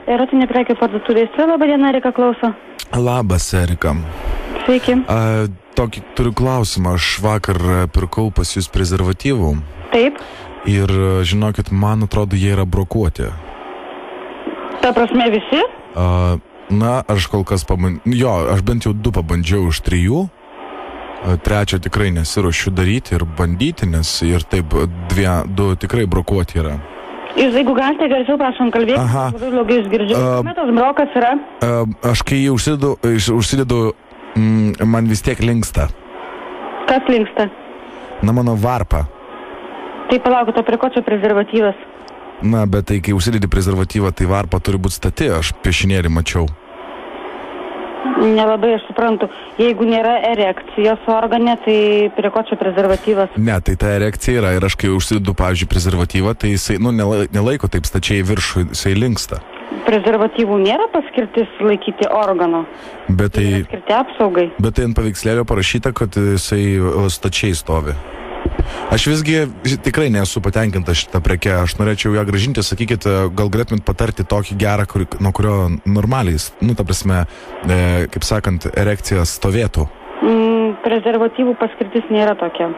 Erotinė prekių parduotuvė. Labą dieną, Erika klauso. Labas, Erika. Sveiki. Tokį turiu klausimą. Aš vakar pirkau pas jūs prezervatyvų. Taip. Ir žinokit, man atrodo, jie yra brokuoti. Ta prasme visi? Aš kol kas aš bent jau 2 pabandžiau iš 3. 3 tikrai nesiruošiu daryti ir bandyti, nes ir taip 2 tikrai brokuoti yra. Jūs, jeigu galite, garsiau prašom kalbėti. Labai blogai jūs girdžiu. Metas brokas yra? Aš kai jį užsidedu, man vis tiek linksta. Kas linksta? Mano varpa. Tai palaukite, prie ko čia prezervatyvas? Bet tai kai užsidedi prezervatyvą, tai varpa turi būti stati, aš piešinėlį mačiau. Nelabai aš suprantu. Jeigu nėra erekcijos organe, tai prie ko čia prezervatyvas? Ne, tai ta erekcija yra ir aš kai užsidedu, pavyzdžiui, prezervatyvą, tai jisai, nelaiko taip stačiai viršų, jisai linksta. Prezervatyvų nėra paskirtis laikyti organo. Bet tai skirti apsaugai. Bet tai ant paveikslėlio parašyta, kad jisai stačiai stovi. Aš visgi tikrai nesu patenkinta šitą prekę. Aš norėčiau ją grąžinti. Sakykit, gal galėtumėt patarti tokį gerą, nuo kurio normaliai, ta prasme, kaip sakant, erekcija stovėtų. Prezervatyvų paskirtis nėra tokia.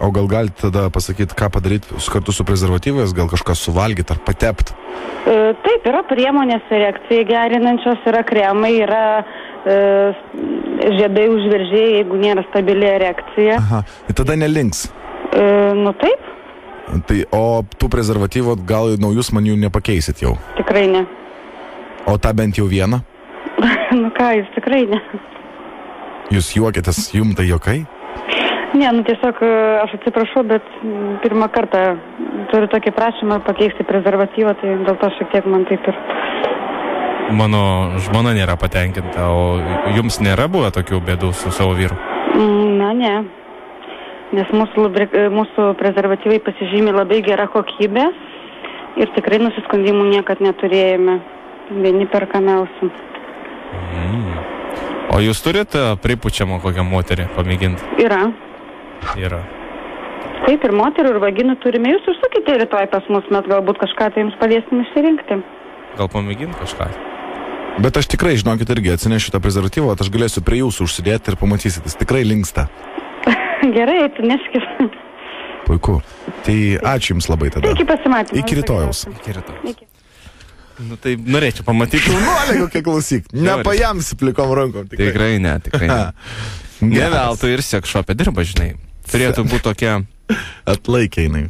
O gal galite tada pasakyti, ką padaryti kartu su prezervatyvais, gal kažką suvalgyti ar patepti? Taip, yra priemonės erekcijai gerinančios, yra kremai, yra žiedai užveržėjai, jeigu nėra stabili erekcija. Tai tada nelinks? Taip. Tai, o tų prezervatyvų gal naujus man jų nepakeisit jau? Tikrai ne. O tą bent jau vieną? Jūs tikrai ne. Jūs juokėtės, jum tai juokai? Ne, tiesiog aš atsiprašau, bet pirmą kartą turiu tokį prašymą pakeisti prezervatyvą, tai dėl to šiek tiek man taip ir... Mano žmona nėra patenkinta, o jums nėra buvę tokių bėdų su savo vyru? Ne. Nes mūsų prezervatyvai pasižymi labai gerą kokybę ir tikrai nusiskundimų niekad neturėjome. Vieni perkamiausių. O jūs turite pripučiamą kokią moterį pamėginti? Yra. Taip, ir moterų, ir vaginų turime. Jūs užsukite rytoj pas mus, mes galbūt kažką tai jums padėsim išsirinkti. Gal pamėginti kažką? Bet aš tikrai, žinokit, irgi atsinešiu tą prezervatyvą, aš galėsiu prie jūsų užsidėti ir pamatysit, jis tikrai linksta. Gerai, tu neškis. Puiku. Tai ačiū jums labai tada. Iki pasimatymų. Iki rytojaus. Tai norėčiau pamatyti. Kokia klausyk. Nepajamsi plikom rankom. Tikrai ne. Ne veltui ir sekšopė dirba, žinai. Turėtų būti tokia... Atlaikė jinai.